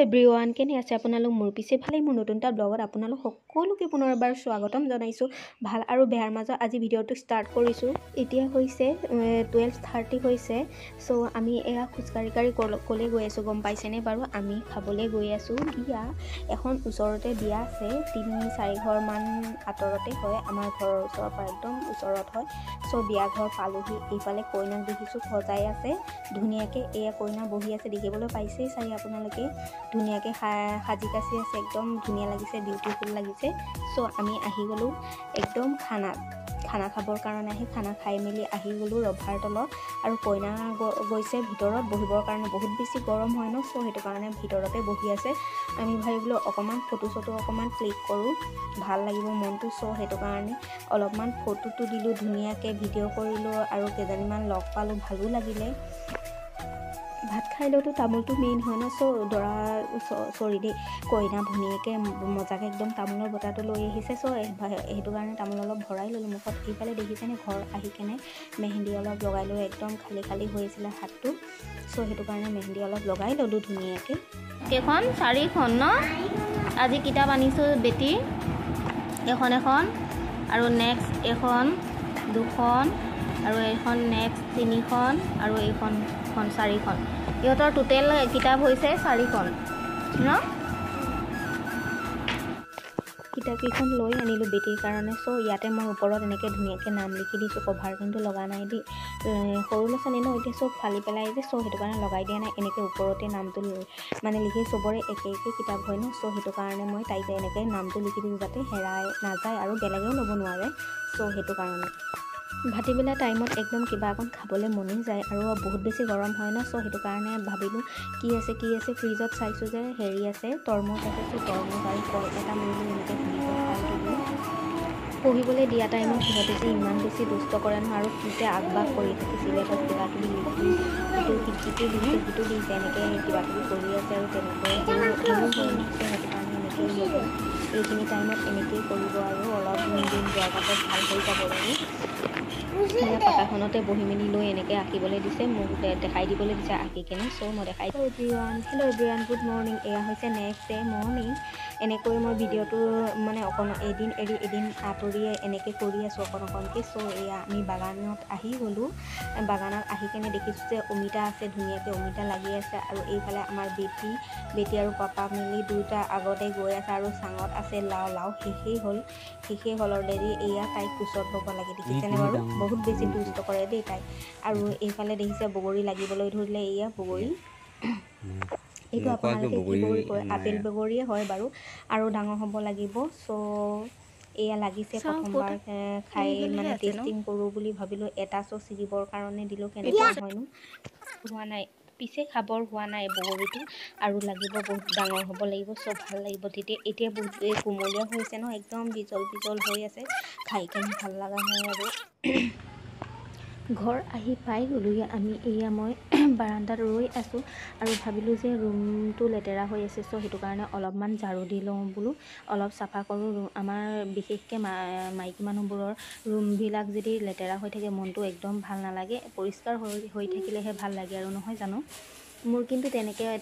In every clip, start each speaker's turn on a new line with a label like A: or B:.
A: Everyone, কেনে আছে আপোনালোক? মোৰ পিছে ভালেই। মোৰ নতুন এটা ব্লগত আপোনালোক সকলোকে পুনৰবাৰ স্বাগতম জনাইছোঁ। ভাল আৰু বেয়াৰ মাজত আজি ভিডিঅ'টো ষ্টাৰ্ট কৰিছোঁ। এতিয়া হৈছে 12:30 হৈছে। চ' আমি এয়া খোজকাঢ়ি ক'লৈ গৈ আছোঁ গম পাইছেনে বাৰু? আমি খাবলৈ গৈ আছোঁ বিয়া এখন। ওচৰতে বিয়া আছে, 3-4 ঘৰমান আঁতৰতে হয়। আমাৰ ঘৰৰ ওচৰৰ পৰা একদম ওচৰত হয়। চ' বিয়া ঘৰ পালোহি। এইফালে কইনাক দেখিছোঁ সজাই আছে ধুনীয়াকৈ। এয়া কইনা বহি আছে, দেখিবলৈ পাইছেই চাগে আপোনালোকে। ধুনীয়াকৈ সাজি কাচি আছে, একদম ধুনীয়া লাগিছে, বিউটিফুল লাগিছে। চ' আমি আহি গ'লোঁ একদম খানা খাবৰ কাৰণে। খানা খাই মেলি আহি গ'লোঁ ৰভাৰ তলত। আৰু কইনা গৈছে ভিতৰত বহিবৰ কাৰণে। বহুত বেছি গৰম হয় ন, চ' সেইটো কাৰণে ভিতৰতে বহি আছে। আমি ভাবিলোঁ অকণমান ফটো অকণমান ক্লিক কৰোঁ, ভাল লাগিব মনটো। চ' সেইটো কাৰণে অলপমান ফটো তুলিলোঁ, ধুনীয়াকৈ ভিডিঅ' কৰিলোঁ আৰু কেইজনীমান লগ পালোঁ, ভালো লাগিলে। ভাত খাই লওঁতো তামোলটো মেইন হয় ন। চ' কইনা ভনীয়েকে মজাকৈ একদম তামোলৰ বটাটো লৈ আহিছে। চ' সেইটো কাৰণে তামোল অলপ ভৰাই ল'লোঁ মুখত। এইফালে দেখিছেনে ঘৰ আহি কেনে মেহেন্দি অলপ লগাই লৈ একদম খালী হৈ আছিলে হাতটো। চ' সেইটো কাৰণে মেহেন্দি অলপ লগাই ল'লোঁ ধুনীয়াকৈ। কেইখন 4খন ন? আজি কিতাপ আনিছোঁ বেটি এখন আৰু নেক্সট এখন 2খন আৰু এইখন নেক্সট 3খন আৰু এইখন 4খন। ইহঁতৰ টোটেল কিতাপ হৈছে 4খন ন। কিতাপকেইখন লৈ আনিলোঁ বেটিৰ কাৰণে। চ' ইয়াতে মই ওপৰত এনেকৈ ধুনীয়াকৈ নাম লিখি দিছোঁ। কভাৰ কিন্তু লগা নাই দেই, সৰু ল'ৰা ছোৱালী ন, এতিয়া চব ফালি পেলাই যে। চ' সেইটো কাৰণে লগাই দিয়া নাই। এনেকৈ ওপৰতে নামটো মানে লিখি, চবৰে একে কিতাপ হয় ন। চ' সেইটো কাৰণে মই তাইতে এনেকৈ নামটো লিখি দিছোঁ যাতে হেৰাই নাযায় আৰু বেলেগেও ল'ব নোৱাৰে। চ' সেইটো কাৰণে ভাটিবেলা টাইমত একদম কিবা অকণ খাবলৈ মনি যায় আৰু বহুত বেছি গৰম হয় ন। চ' সেইটো কাৰণে ভাবিলোঁ কি আছে ফ্ৰিজত চাইছোঁ যে হেৰি আছে, তৰমুজ আছে। চ' তৰমুজ আৰু কল এটা মিলি এনেকৈ ধুনীয়াকৈ খাই দিলোঁ। পঢ়িবলৈ দিয়া টাইমত সিহঁতে যে ইমান বেছি দুষ্ট কৰে নহয়, আৰু কি যে আগবাগ কৰি থাকিছিলে তাত কিবাকিবি লিখি, ইটো দিছে এনেকৈ কিবাকিবি কৰি আছে। আৰু তেনেকৈ সৰু হয় ন। চ' সেইটো কাৰণে এনেকেই ল'ব, এইখিনি টাইমত এনেকেই কৰিব আৰু অলপ দিন যোৱাৰ পাছত ভাল হৈ যাব বাৰু। সেয়া পাকাখনতে বহি মেলি লৈ এনেকৈ আঁকিবলৈ দিছে, মোক দেখাই দিবলৈ দিছে আঁকি কেনে। চ' মই দেখাই হেল্ল' এভৰিৱান, গুড মৰ্ণিং। এয়া হৈছে নেক্সট ডে মৰ্ণিং। এনেকৈ মই ভিডিঅ'টো মানে এদিন এৰি এদিন আঁতৰি এনেকৈ কৰি আছোঁ অকণকৈ। চ' এয়া আমি বাগানত আহি গ'লোঁ। বাগানত আহি কেনে দেখিছোঁ যে অমিতা আছে, ধুনীয়াকৈ অমিতা লাগি আছে। আৰু এইফালে আমাৰ বেটি আৰু পাপা মিলি দুয়োটা আগতে গৈ আছে। আৰু চাঙত আছে লাও শেষেই হ'ল অলৰেডি। এয়া তাইক কোচত ল'ব লাগে, দেখিছেনে বাৰু? বহুত বেছি দুষ্ট কৰে দেই তাই। আৰু এইফালে দেখিছে বগৰী লাগিবলৈ ধৰিলে। এয়া বগৰী, এইটো আপোনালোকে কি বগৰী কয়? আপেল বগৰীয়ে হয় বাৰু, আৰু ডাঙৰ হ'ব লাগিব। চ' এয়া লাগিছে, প্ৰথমবাৰ খাই মানে টেষ্টিং কৰোঁ বুলি ভাবিলোঁ। এটা চ' ছিগিবৰ কাৰণে দিলোঁ, কেনেকুৱা হয়নো। হোৱা নাই পিছে খাবৰ হোৱা নাই বগৰীটো, আৰু লাগিব, বহুত ডাঙৰ হ'ব লাগিব। চ' ভাল লাগিব তেতিয়া। এতিয়া বহুত কোমলীয়া হৈছে ন, একদম বিজল হৈ আছে, খাই কেনে ভাল লগা হয় আৰু। ঘৰ আহি পাই গ'লোঁহি আমি। এয়া মই বাৰান্দাত ৰৈ আছোঁ আৰু ভাবিলোঁ যে ৰুমটো লেতেৰা হৈ আছে। চ' সেইটো কাৰণে অলপমান ঝাৰু দি লওঁ বোলো, অলপ চাফা কৰোঁ। আমাৰ বিশেষকৈ মাইকী মানুহবোৰৰ ৰুমবিলাক যদি লেতেৰা হৈ থাকে মনটো একদম ভাল নালাগে। পৰিষ্কাৰ হৈ থাকিলেহে ভাল লাগে আৰু, নহয় জানো? মোৰ কিন্তু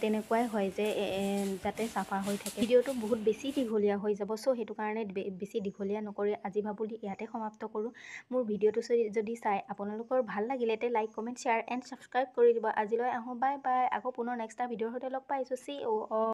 A: তেনেকুৱাই হয় যে যাতে চাফা হৈ থাকে। ভিডিঅ'টো বহুত বেছি দীঘলীয়া হৈ যাব। চ' সেইটো কাৰণে বেছি দীঘলীয়া নকৰি আজি ভাবিলোঁ ইয়াতে সমাপ্ত কৰোঁ। মোৰ ভিডিঅ'টো যদি চাই আপোনালোকৰ ভাল লাগিলে তে like, comment, share and subscribe কৰি দিব। আজিলৈ আহোঁ, বাই বাই। আকৌ পুনৰ নেক্সট এটা ভিডিঅ'ৰ সৈতে লগ পাইছোঁ। See you all.